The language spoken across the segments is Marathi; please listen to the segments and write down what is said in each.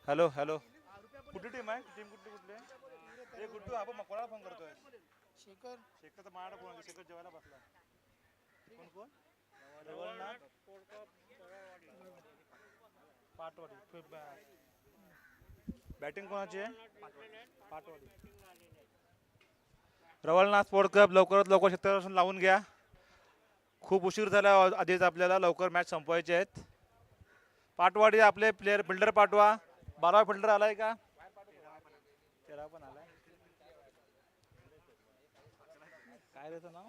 Hello hello. कुठली टीम आहे? टीम कुठली कुठली आहे? ए गुड्डू आपण कोणाला फोन करतोय? शेखर. शेखर तर माझ्याकडे फोन शेखर जेवायला बसला. कोण कोण? रवळनाथ पाटवाडी. बॅटिंग कोणाची आहे? पाटवाडी. रवळनाथ स्पोर्ट क्लब लवकरात लवकर क्षेत्ररक्षण लावून घ्या. खूप उशीर झाला आधीच आपल्याला लवकर मॅच संपवायचे आहेत. पाटवाडी आपले प्लेयर फिल्डर पाठवा. 12 फिल्डर आलाय का? 13 पण आलाय. काय त्याचं नाव?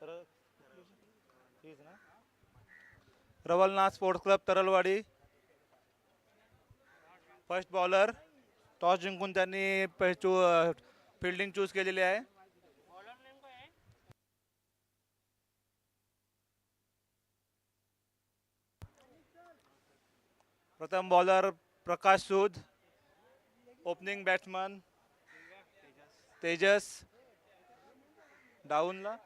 तर हेच ना. Ravalnath sports club Taralwadi. First bowler. Toss जिंकून त्यांनी फिल्डिंग चूज केलेली आहे. प्रथम bowler Prakash Sood. Opening batsman Tejas. डाऊनला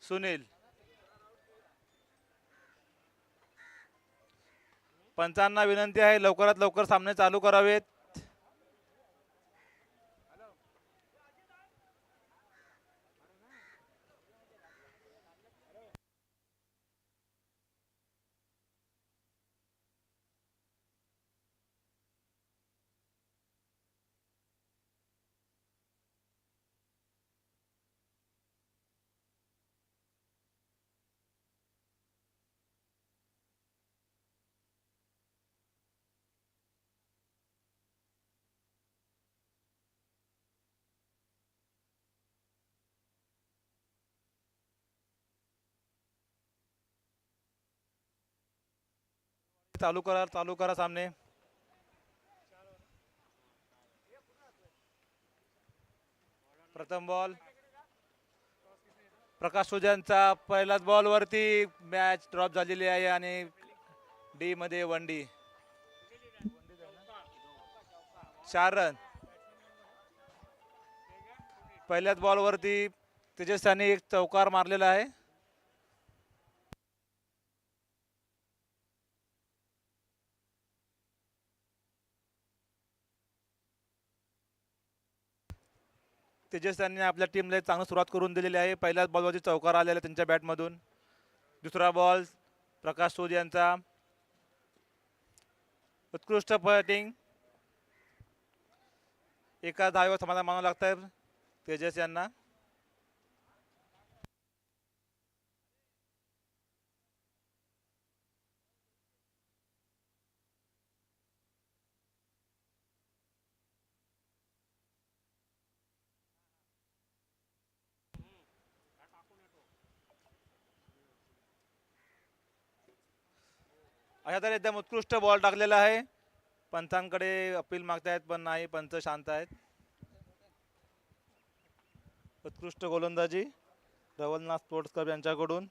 सुनील. पंचांना विनंती आहे लवकरात लवकर सामने चालू करावेत. चालू करा सामने. प्रथम बॉल प्रकाश सूद यांचा. पहिल्याच बॉलवरती मॅच ड्रॉप झालेली आहे आणि डी मध्ये 1 डी. 4 रन. पहिल्याच बॉलवरती तेजस यांनी एक चौकार मारलेला आहे. तेजस यांनी आपल्या टीमला चांगली सुरुवात करून दिलेली आहे. पहिल्याच बॉलवरती चौकार आलेला त्यांच्या बॅटमधून. दुसरा बॉल प्रकाश सूद यांचा. उत्कृष्ट बॅटिंग. एका धावेवर समाधान मानावं लागतं तेजस यांना. अशा तरी एकदम उत्कृष्ट बॉल टाकलेला आहे. पंचांकडे अपील मागतायत पण नाही. पंच शांत आहेत. उत्कृष्ट गोलंदाजी रवलनाथ स्पोर्ट्स क्लब यांच्याकडून.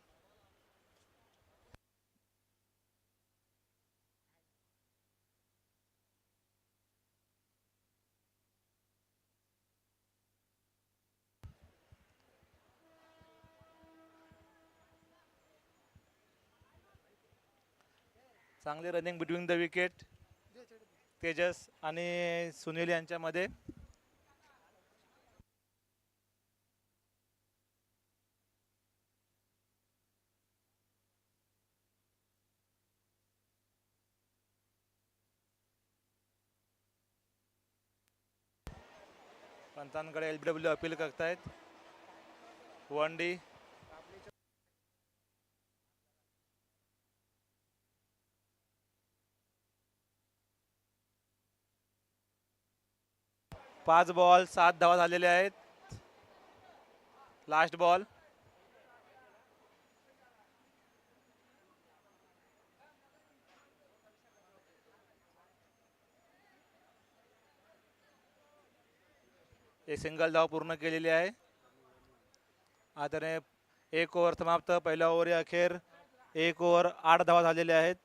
चांगली running between the wicket Tejas आणि सुनील यांच्यामध्ये. पंचांकडे एलबीडब्ल्यू अपील करतायत. 1 डी. 5 बॉल 7 धावा झालेल्या आहेत. Last ball. एक सिंगल धाव पूर्ण केलेली आहे. आता 1 ओव्हर समाप्त. पहिल्या ओव्हर अखेर 1 ओव्हर 8 धावा झालेल्या आहेत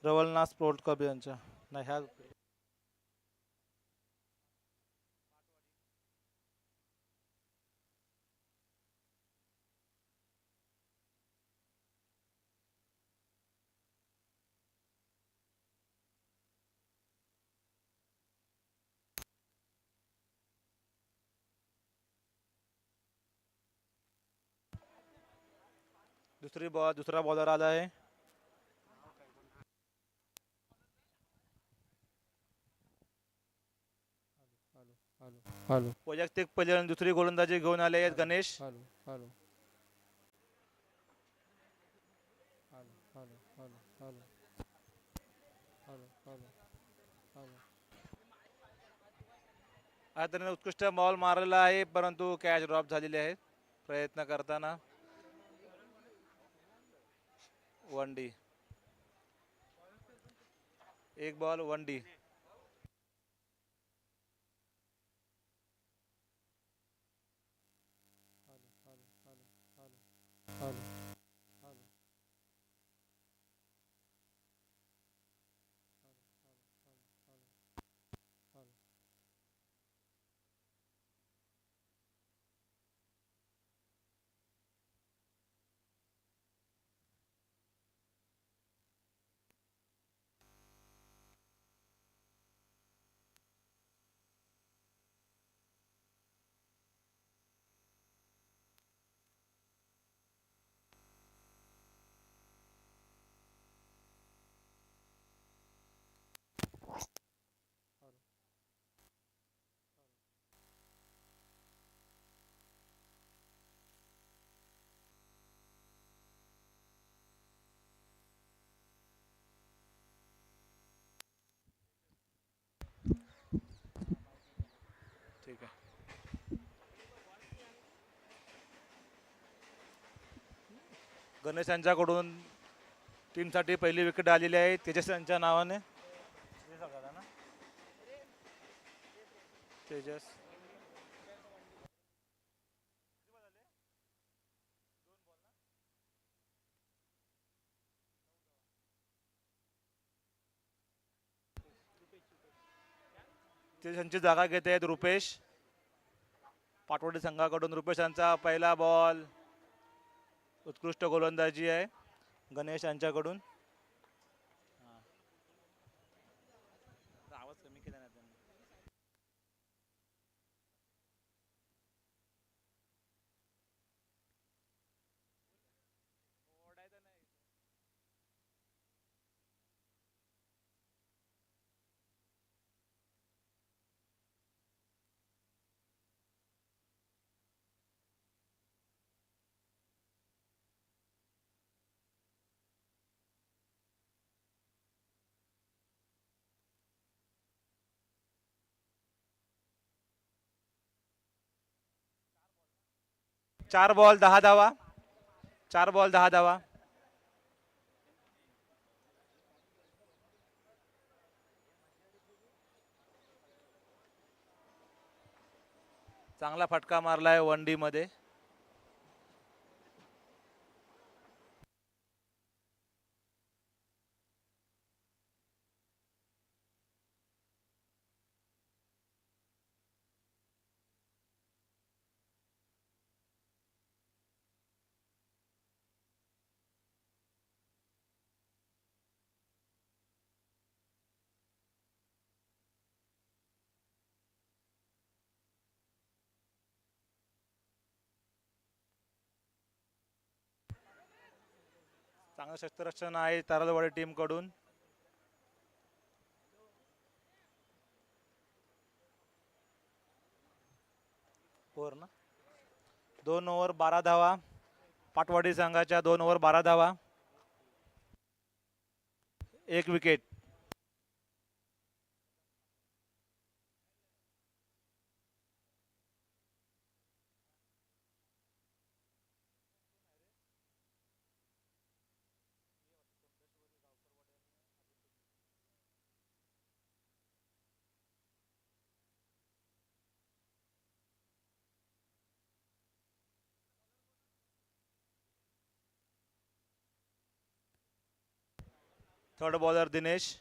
रवलनाथ स्पोर्ट्स क्लब यांच्या. नाही ह्या दुसरा बॉलर आला आहे. हॅलो वैयक्तिक पहिली आणि दुसरी गोलंदाजी घेऊन आले आहेत Ganesh. Hello hello hello hello hello hello hello hello hello आता त्याने उत्कृष्ट बॉल मारलेला आहे परंतु कॅच ड्रॉप झालेली आहे प्रयत्न करताना. वन डी, एक ball one D. Hello hello hello hello hello hello hello. ठीक आहे. गणेश यांच्याकडून टीमसाठी पहिली विकेट आलेली आहे तेजस यांच्या नावाने. तेजस तेजसची जागा घेत आहेत रुपेश. पाटवडी संघाकडून रुपेश यांचा पहिला बॉल. उत्कृष्ट गोलंदाजी आहे गणेश यांच्याकडून. आवाज कमी केला ना त्यांनी. 4 बॉल 10 धावा. 4 बॉल 10 धावा. चांगला फटका मारलाय वन डी मध्ये. चांगलं क्षेत्ररक्षण आहे तारलवाडी टीम कडून. ओव्हर ना 2 ओव्हर 12 धावा. पाटवाडी संघाच्या 2 ओव्हर 12 धावा. एक wicket. Third bowler Dinesh.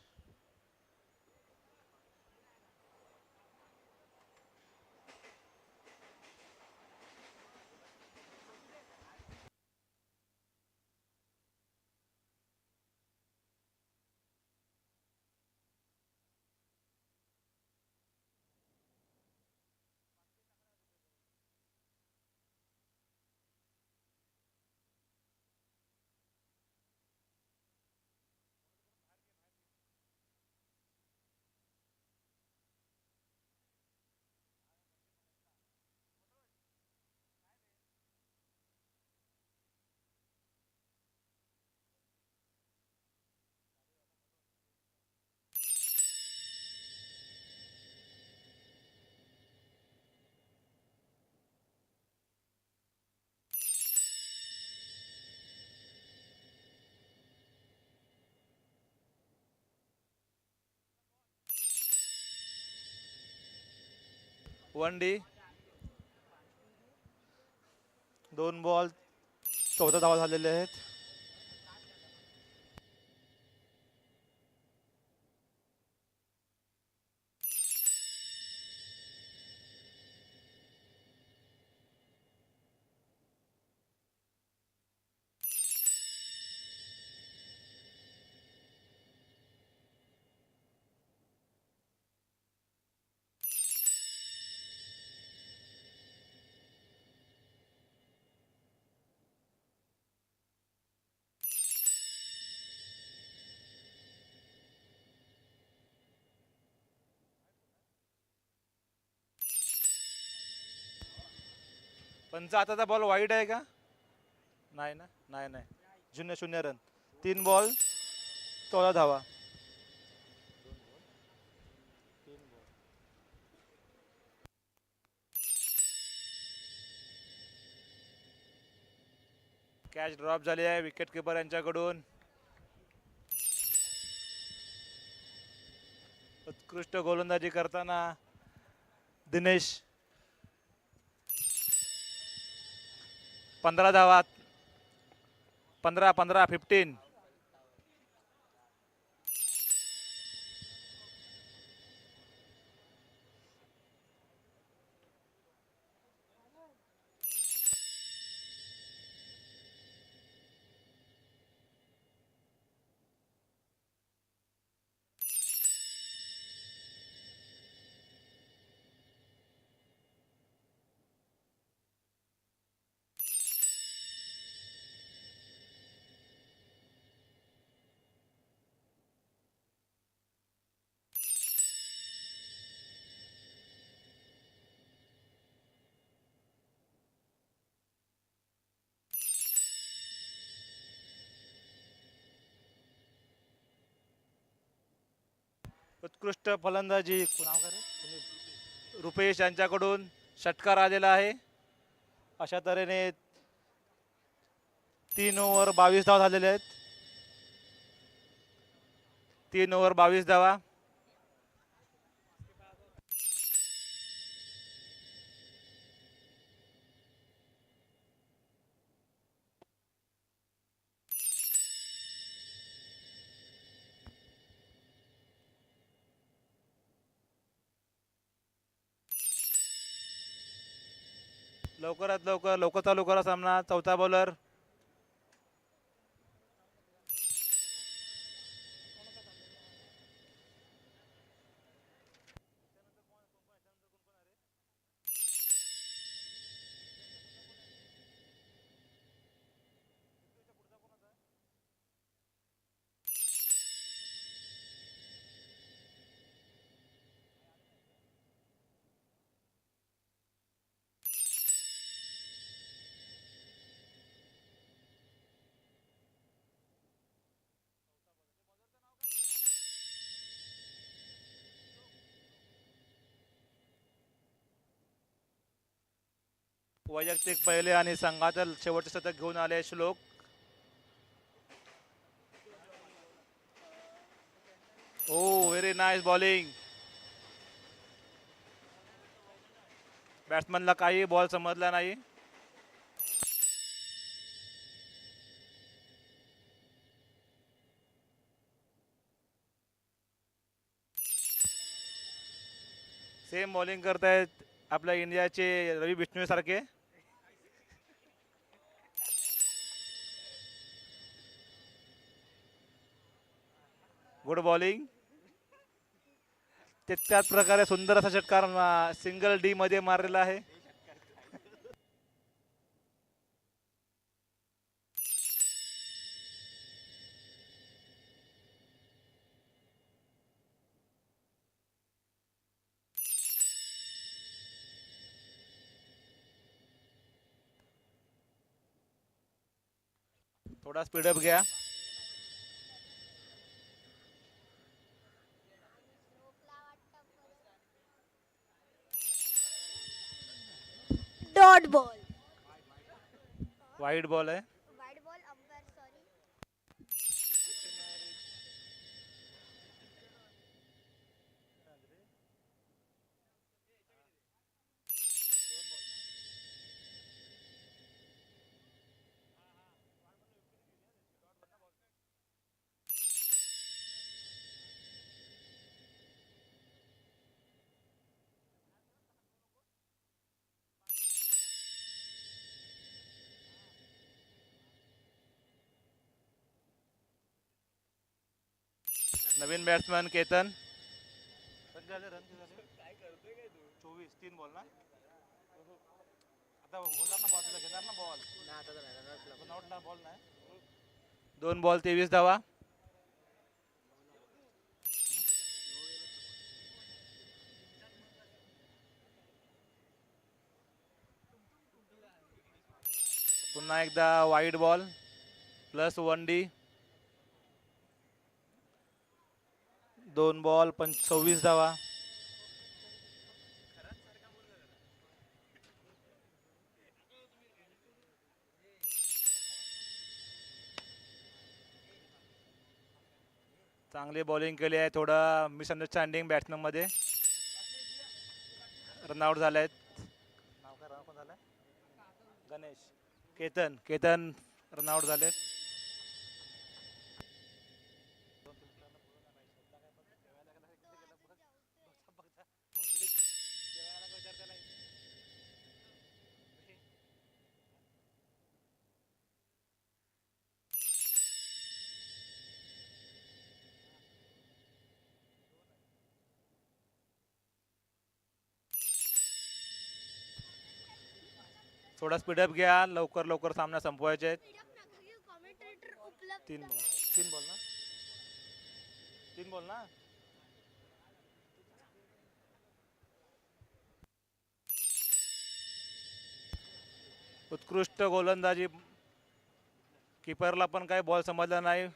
One D. 2 ball 14 धावा झालेले आहेत. पंचा आताचा बॉल वाईड आहे का? नाही ना, नाही नाही. 0-0 रन. 3 बॉल 14 धावा. कॅच ड्रॉप झाली आहे विकेट किपर यांच्याकडून. उत्कृष्ट गोलंदाजी करताना दिनेश. 15 धावात. 15. उत्कृष्ट फलंदाजी नाव काय रे? रुपेश यांच्याकडून षटकार आलेला आहे. अशा तऱ्हेने 3 ओव्हर 22 धावा झालेले आहेत. 3 ओव्हर 22 धावा. लवकरात लवकर चालू करा सामना. चौथा बॉलर वैयक्तिक पहिले आणि संघातील शेवटचे शतक घेऊन आले श्लोक. ओ व्हेरी नाईस बॉलिंग. बॅट्समनला काही बॉल समजला नाही. सेम बॉलिंग करतायत आपल्या इंडियाचे रवी बिष्णू सारखे. Good bowling. त्याच प्रकारे सुंदर असा षटकार सिंगल डी मध्ये मारलेला आहे. थोडा स्पीडअप घ्या. Dot ball. वाईड बॉल आहे. Wide ball. Umpire sorry. नवीन बॅट्समॅन केतन. रन झाले 24 3 बॉल ना. आता होणार ना बॉल, घेणार ना बॉल. आउट ना बॉल नाही. 2 बॉल 23 धावा. पुन्हा एकदा wide ball plus 1D. 2 ball 26 धावा. चांगली बॉलिंग केली आहे. थोडं मिसअंडरस्टँडिंग बॅट्समॅन मध्ये. रनआउट झाले आहेत. नाव काय रन झालंय? गणेश. केतन रनआउट झाले. थोडा स्पीडअप घ्या. लवकर सामना संपवायचे आहेत. कॉमेंटेटर उपलब्ध 3 बॉल ना. 3 बॉल ना. उत्कृष्ट गोलंदाजी. किपरला पण काही बॉल समजला नाही.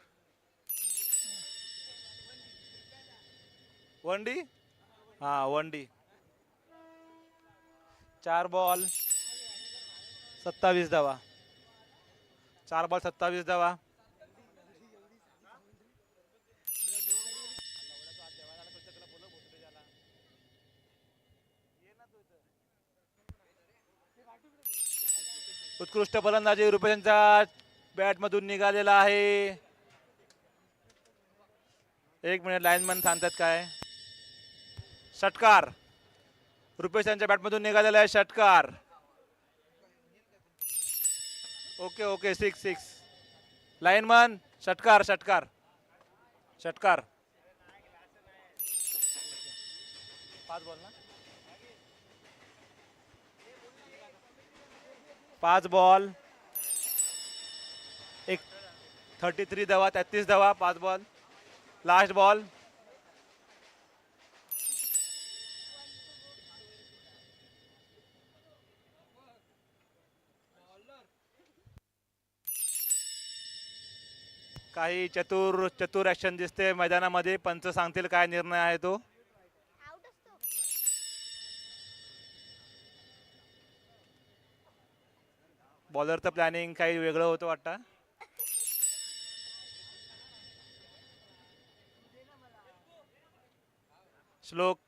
1D. हा 1D. 4 बॉल 27 धावा. 4 बॉल 27 धावा. उत्कृष्ट फलंदाजी रुपेशच्या बॅटमधून निघालेला आहे. 1 मिनिट लाईनमन सांगतात काय. षटकार. रुपेश यांच्या बॅटमधून निघालेला आहे षटकार. ओके 6. लाईनमन षटकार. 5 बॉल ना. 5 बॉल 33 धावा. 33 धावा. 5 बॉल. Last ball. काही चतुर ऍक्शन दिसते मैदानामध्ये. पंच सांगतील काय निर्णय आहे तो. आउट असतो. बॉलरचं प्लॅनिंग काही वेगळं होतं वाटतं. श्लोक.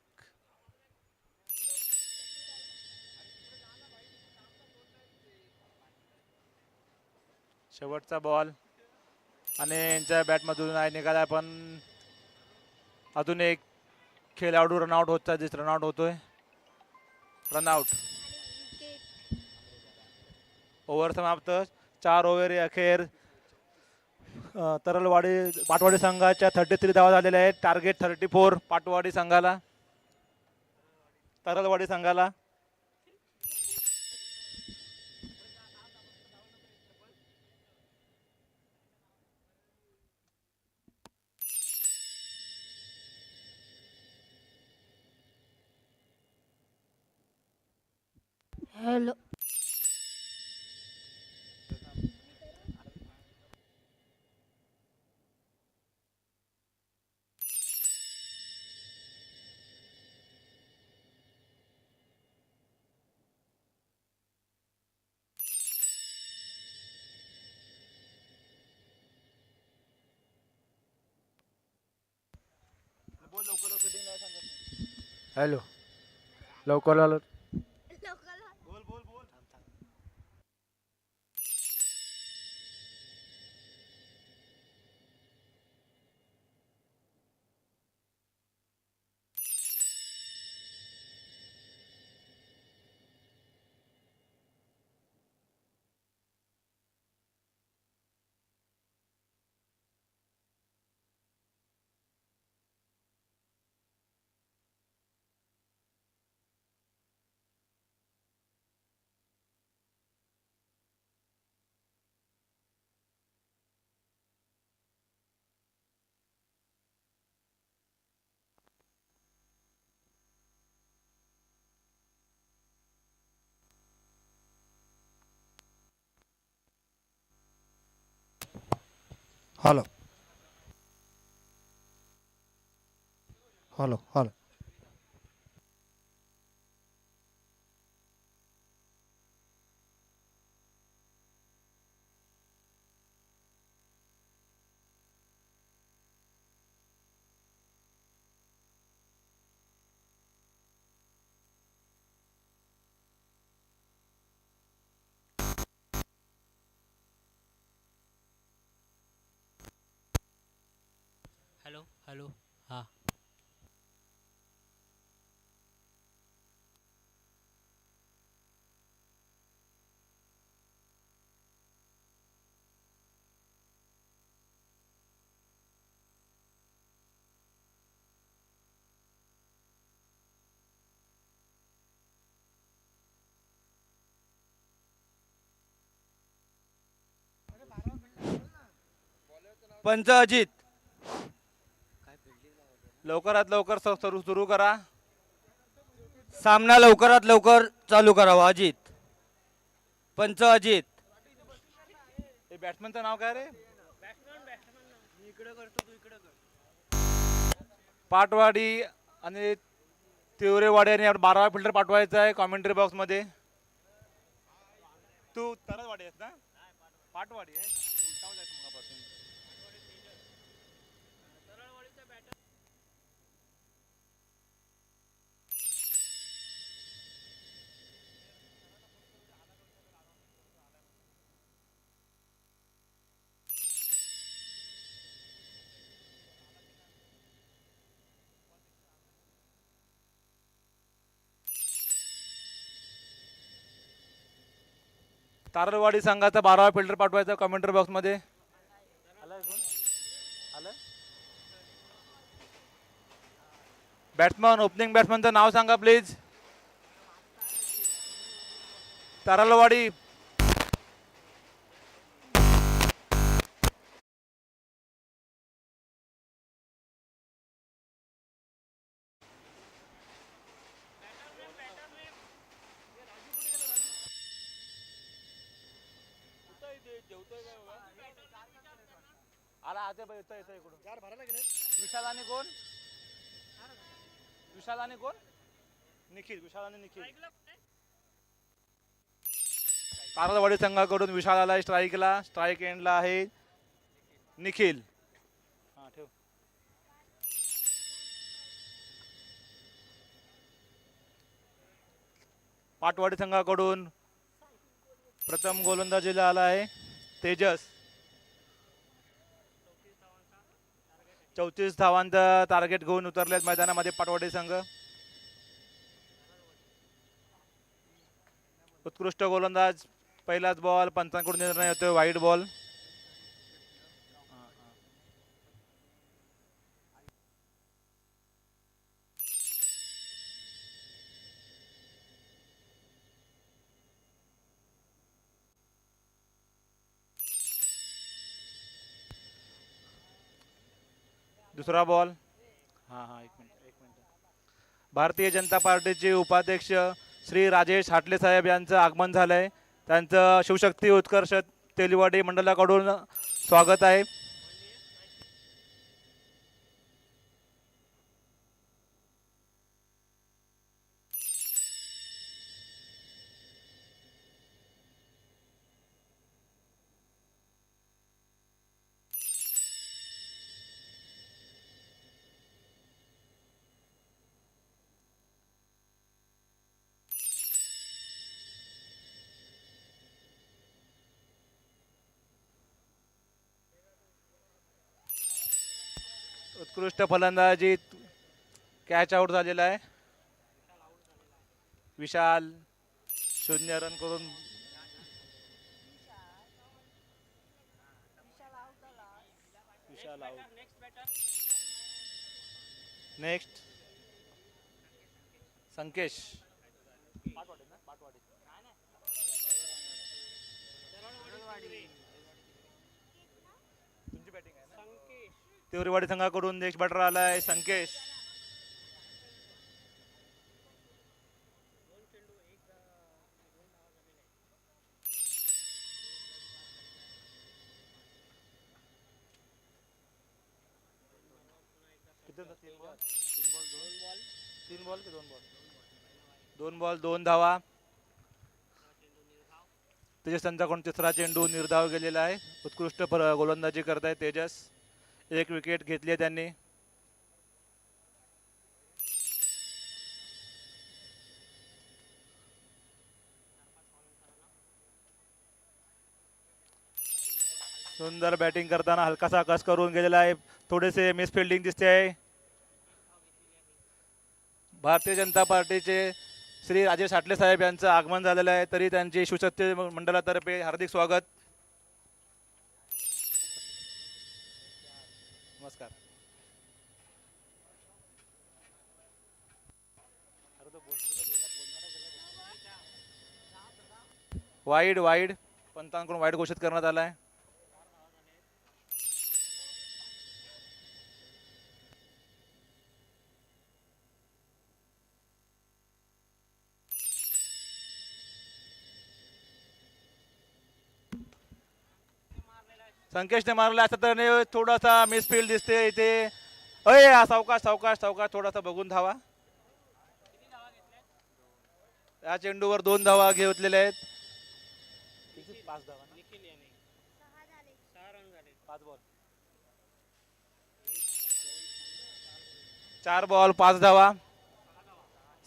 शेवटचा बॉल आणि यांच्या बॅटमधून निघाला. पण अजून एक खेळाडू रनआउट होतोय. रनआउट. ओव्हर समाप्त. 4 ओव्हर अखेर पाटवाडी संघाच्या 33 धावा झालेल्या आहेत. टार्गेट 34 पाटवाडी संघाला. तरलवाडी संघाला. हॅलो. हॅलो. लवकर आलो. बोल. Hello hello hello hello hello हां. पंच अजित. लवकरात लवकर सुरू करा. सामना लवकरात लवकर चालू करावा. अजित. पंच अजित. हे बॅट्समनचं नाव काय रे? पाटवाडी आणि तिवरेवाडी आणि 12वा फिल्डर पाठवायचा आहे कॉमेंट्री बॉक्समध्ये. तू तरवाडी आहेस ना? पाटवाडी आहे. उलटा हो जायचं मगापासून. तारळवाडी संघाचा 12वा फिल्डर पाठवायचा कमेंट्री बॉक्समध्ये. बॅट्समन ओपनिंग बॅट्समनचं नाव सांगा प्लीज. तारळवाडी. विशाल आणि कोण? विशाल आणि कोण? निखिल. विशाल आणि निखिल. तारळवाडी संघाकडून विशाल आला स्ट्राईकला. स्ट्राईक एंडला आहे निखिल. हा ठेव. पाटवाडी संघाकडून प्रथम गोलंदाजीला आला आहे तेजस. 34 धावांचं टार्गेट घेऊन उतरलेत मैदानामध्ये पाटवाडी संघ. उत्कृष्ट गोलंदाज. पहिलाच बॉल पंचांकडून निर्णय होतोय वाईड बॉल. दुसरा बॉल. हां हां एक मिनिट. भारतीय जनता पार्टीचे उपाध्यक्ष श्री राजेश हाटले साहेब यांचं आगमन झालंय. त्यांचं शिवशक्ती उत्कर्ष तेलीवाडी मंडळाकडून स्वागत आहे. उत्कृष्ट फलंदाजी. कॅच आउट झालेला आहे. विशाल 0 रन करून विशाल आउट. नेक्स्ट संकेश. तुमची बॅटिंग आहे ना? तिवरेवाडी संघाकडून नेक्स्ट बॅटर आलाय संकेश. तीन बॉल की 2 बॉल 2 धावा. तेजस त्यांच्याकडून तिसरा चेंडू निर्धाव गेलेला आहे. उत्कृष्ट गोलंदाजी करताय तेजस. 1 विकेट घेतली आहे त्यांनी. सुंदर बॅटिंग करताना हलकासा कस करून गेलेला आहे. थोडेसे मिस फिल्डिंग दिसते आहे. भारतीय जनता पार्टीचे श्री राजेश साठले साहेब यांचं आगमन झालेलं आहे. तरी त्यांचे शिवशक्ती मंडळातर्फे हार्दिक स्वागत. नमस्कार. वाईड पंतांकडून वाईड घोषित करण्यात आला आहे. संकेशने मारला असता तर थोडासा मिसफील्ड दिसते इथे. सावकाश थोडासा बघून धावा. या चेंडूवर 2 धावा घेतलेल्या आहेत. 5 धावा 5 बॉल 4 बॉल 5 धावा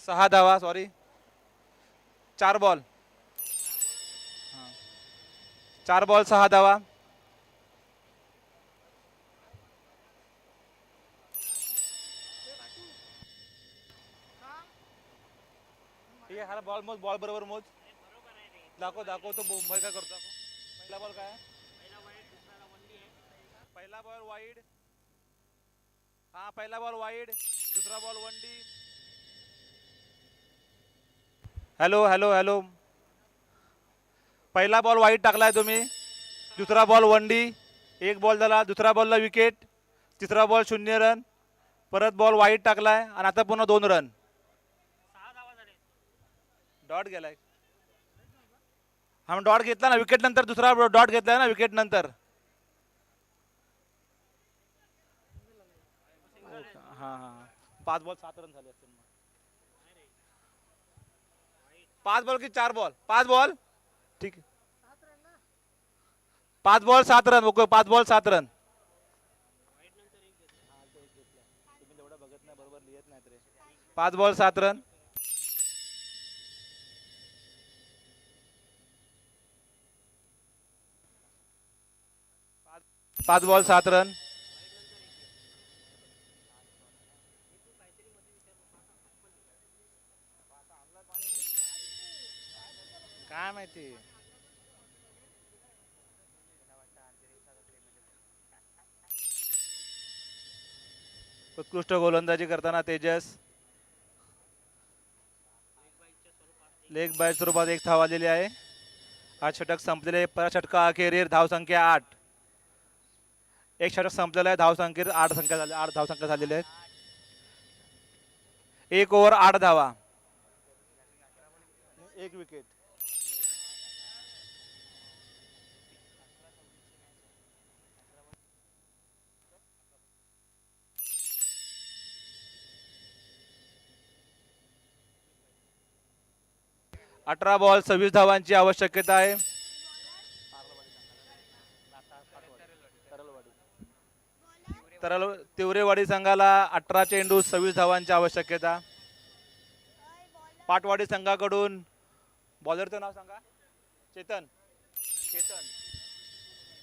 6 धावा 4 बॉल 6 धावा. हा बॉल मोज. बॉल बरोबर मोज. दाखव तो भय काय करतो. पहिला बॉल काय. पहिला बॉल वाईड. पहिला बॉल वाईड. दुसरा बॉल वनडी. हॅलो. पहिला बॉल वाईड टाकलाय तुम्ही. दुसरा बॉल वनडी. 1 बॉल झाला. दुसरा बॉलला विकेट. तिसरा बॉल 0 रन. परत बॉल वाईड टाकलाय आणि आता पुन्हा 2 रन. डॉट गेलाय. डॉट घेतला ना विकेट नंतर. दुसरा डॉट घेतलाय ना विकेट नंतर. 5 बॉल 7 रन झाले असतील. 5 बॉल की 4 बॉल. 5 बॉल ठीक. 5 ball 7 run. Okay 5 ball 7 run. तुम्ही तेवढं बघत नाही बरोबर लिहित नाही रे. 5 बॉल 7 रन. 5 ball 7 run. काय माहिती. उत्कृष्ट गोलंदाजी करताना तेजस. लेग बाय स्वरूपात 1 धाव आलेली आहे. हा षटक संपलेले. परत षटका अखेरीर धावसंख्या 8. 1 षटक संपलेलं आहे. धावसंख्येत 8 धावसंख्या झालेल्या आहेत. 1 ओव्हर 8 धावा 1 विकेट. अठरा बॉल 26 धावांची आवश्यकता आहे. तिवरेवाडी संघाला 18 चेंडू 26 धावांची आवश्यकता. पाटवाडी संघाकडून बॉलरचं नाव सांगा. चेतन.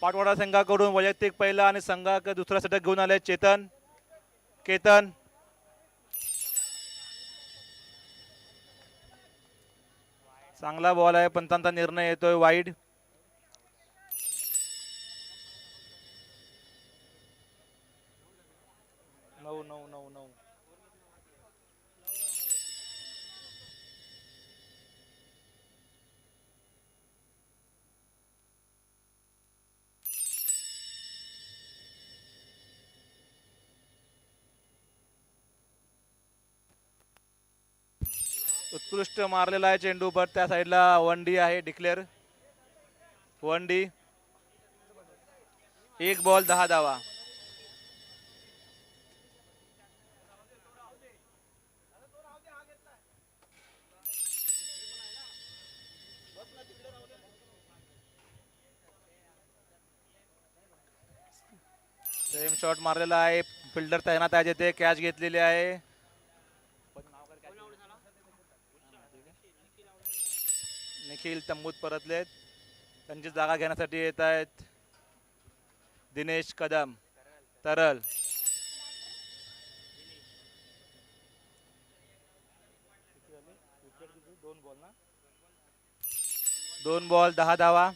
पाटवाडा संघाकडून वैयक्तिक पहिला आणि संघाकडे दुसरा षटक घेऊन आले केतन. चांगला बॉल आहे. पंतांचा निर्णय येतोय वाईड. नऊ. उत्कृष्ट मारलेला आहे चेंडू. पर त्या साईडला 1 डी आहे डिक्लेअर. 1 डी. 1 बॉल 10 धावा. सेम शॉट मारलेला आहे. फिल्डर तैनात आहे जिथे. कॅच घेतलेली आहे. निखिल तंबूत परतलेत. त्यांची जागा घेण्यासाठी येत आहेत दिनेश कदम, तरल. दोन बॉल 10 धावा.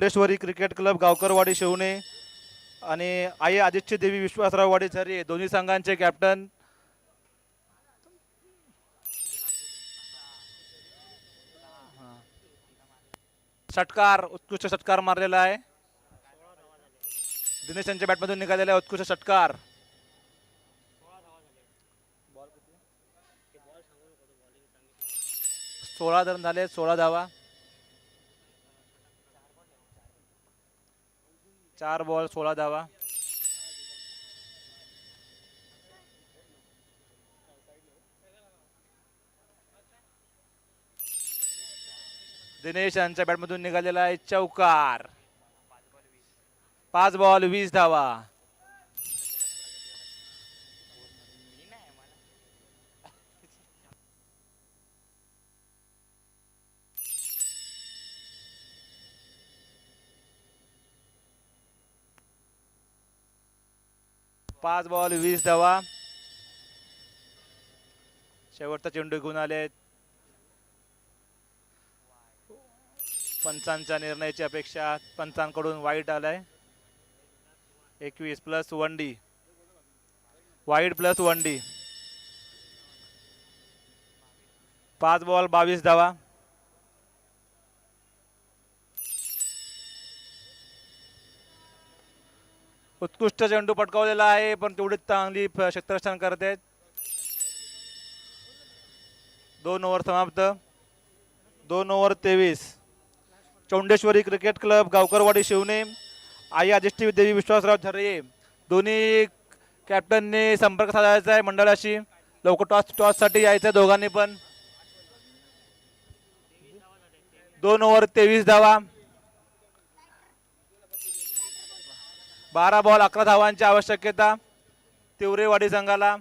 चौंडेश्वरी क्रिकेट क्लब गावकरवाडी शिवणे आणि आई आदित्य देवी विश्वासराव वाडी झरी दोन्ही संघांचे कॅप्टन. षटकार, उत्कृष्ट षटकार मारलेला आहे. दिनेश यांच्या बॅटमधून निघालेला आहे उत्कृष्ट षटकार. 16 रन झाले, 16 धावा. 4 बॉल 16 धावा. दिनेश यांच्या बॅटमधून निघालेला आहे चौकार. 5 बॉल 20 धावा. पाच बॉल 20 धावा. शेवटचा चेंडू घेऊन आले. पंचांच्या निर्णयाची अपेक्षा. पंचांकडून वाईट आलाय. 21 प्लस 1 डी. वाईट प्लस 1 डी. 5 बॉल 22 धावा. उत्कृष्ट चेंडू पटकावलेला आहे पण तेवढीच चांगली क्षेत्ररक्षण करते. 2 ओव्हर समाप्त. 2 ओव्हर 23. चौंडेश्वरी क्रिकेट क्लब गावकरवाडी शिवणे, आई आदिष्टी देवी विश्वासराव झरे दोन्ही कॅप्टनने संपर्क साधायचा आहे मंडळाशी. लवकर टॉससाठी यायचं दोघांनी पण. 2 ओव्हर 23 धावा. 12 बॉल 11 धावांची आवश्यकता तिवरेवाडी संघाला.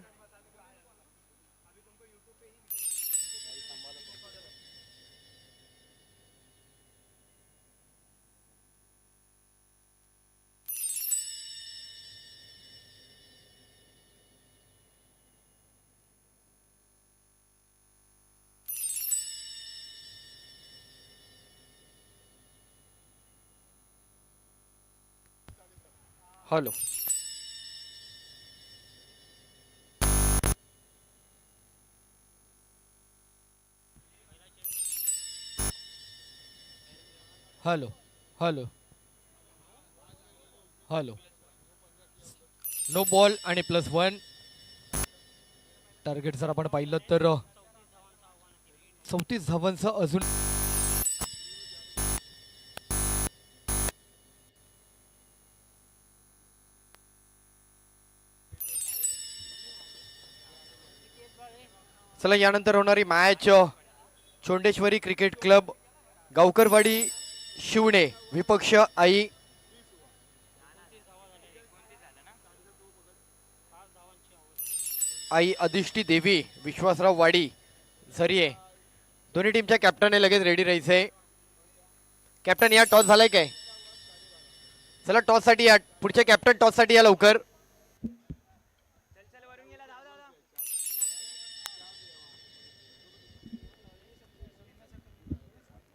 Hello. Hello hello hello. No ball आणि +1. टार्गेट जर आपण पाहिलं तर 34 धावांचं अजून. चला यानंतर होणारी मॅच चौंडेश्वरी क्रिकेट क्लब गावकरवाडी शिवणे विपक्ष आई अधिष्ठी देवी विश्वासराव वाडी झरिये. दोन्ही टीमच्या कॅप्टनने लगेच रेडी राहायचंय. कॅप्टन या टॉस झालाय काय? चला टॉस साठी या. पुढच्या कॅप्टन टॉस साठी या लवकर.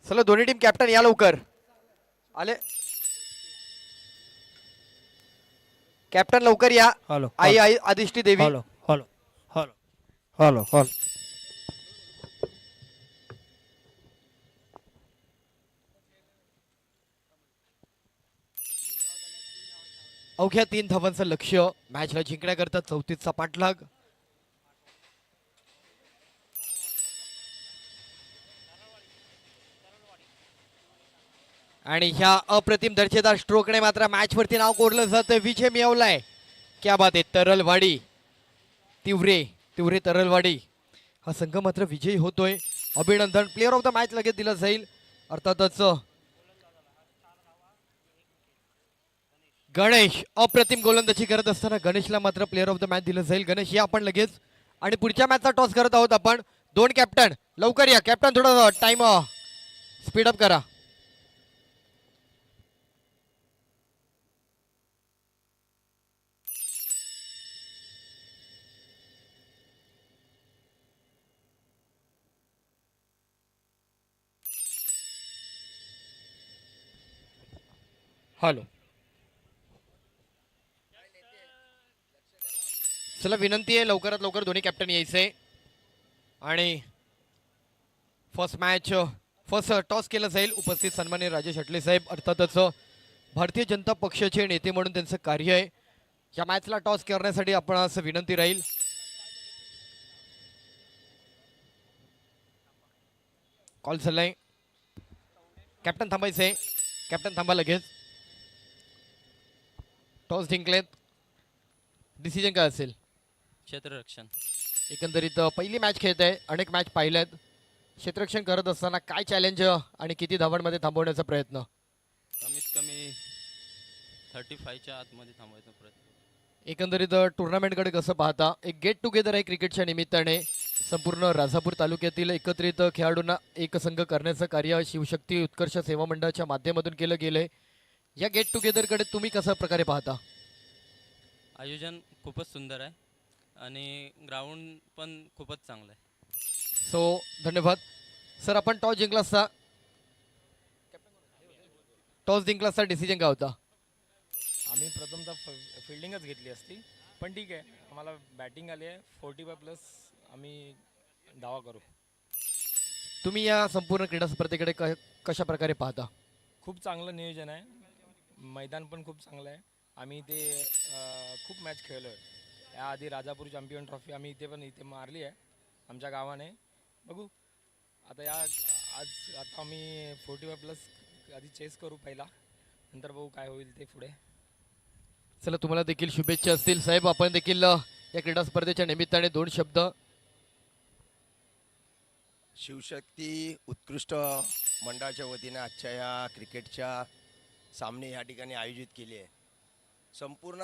चला दोन्ही टीम कॅप्टन या लवकर. आले कॅप्टन लवकर या. हॅलो आई आई अधिष्ठी देवी. Hello hello hello hello hello. अवघ्या 3 धावांचं लक्ष्य मॅचला जिंकण्याकरता 34चा पाठलाग. आणि ह्या अप्रतिम दर्जेदार स्ट्रोकने मात्र मॅच वरती नाव कोरलं जातं. विजय मिळवलाय. क्या बात आहे. तरलवाडी तिवरे तिवरे तरलवाडी हा संघ मात्र विजयी होतोय. अभिनंदन. प्लेअर ऑफ द मॅच लगेच दिलं जाईल. अर्थातच गणेश अप्रतिम गोलंदाजी करत असताना गणेशला मात्र प्लेअर ऑफ द मॅच दिलं जाईल. गणेश या आपण लगेच. आणि पुढच्या मॅचचा टॉस करत आहोत आपण. 2 कॅप्टन लवकर या. कॅप्टन थोडा टाइम स्पीड अप करा. हॅलो. चला विनंती आहे लवकरात लवकर दोन्ही कॅप्टन यायचे. आणि फर्स्ट टॉस केलं जाईल. उपस्थित सन्माननीय राजेश अटले साहेब अर्थातच भारतीय जनता पक्षाचे नेते म्हणून त्यांचं कार्य आहे. या मॅचला टॉस करण्यासाठी आपण असं विनंती राहील. कॉल चाललाय. कॅप्टन थांबायचंय. कॅप्टन थांबा लगेच. टॉस जिंकलेत. डिसिजन काय असेल? क्षेत्ररक्षण. एकंदरीत पहिली मॅच खेळत आहे. अनेक मॅच पाहिल्यात. क्षेत्ररक्षण करत असताना काय चॅलेंज आणि किती धावांमध्ये थांबवण्याचा प्रयत्न? कमीत कमी 35च्या आतमध्ये थांबवायचा प्रयत्न. एकंदरीत टुर्नामेंटकडे कसं पाहता? एक गेट टुगेदर आहे क्रिकेटच्या निमित्ताने. संपूर्ण राजापूर तालुक्यातील एकत्रित खेळाडूंना एकसंघ करण्याचं कार्य शिवशक्ती उत्कर्ष सेवा मंडळाच्या माध्यमातून केलं गेलंय. या गेट टुगेदरकडे तुम्ही कशा प्रकारे पाहता? आयोजन खूपच सुंदर आहे आणि ग्राउंड पण खूपच चांगलं आहे. सो धन्यवाद सर. आपण टॉस जिंकला असता डिसिजन काय होता? आम्ही प्रथमतः फिल्डिंगच घेतली असती, पण ठीक आहे. आम्हाला बॅटिंग आली आहे. 45+ आम्ही दावा करू. तुम्ही या संपूर्ण क्रीडा स्पर्धेकडे कशा प्रकारे पाहता? खूप चांगलं नियोजन आहे. मैदान पण खूप चांगलं आहे. आम्ही इथे खूप मॅच खेळलो आहे. याआधी राजापूर चॅम्पियन ट्रॉफी आम्ही इथे मारली आहे आमच्या गावाने. बघू आता आता आम्ही 45+ आधी चेस करू पहिला, नंतर बघू काय होईल ते पुढे. चला तुम्हाला देखील शुभेच्छा असतील साहेब. आपण देखील या क्रीडा स्पर्धेच्या निमित्ताने 2 शब्द. शिवशक्ती उत्कृष्ट मंडळाच्या वतीने आजच्या या क्रिकेटच्या सामने या ठिकाणी आयोजित केले आहे. संपूर्ण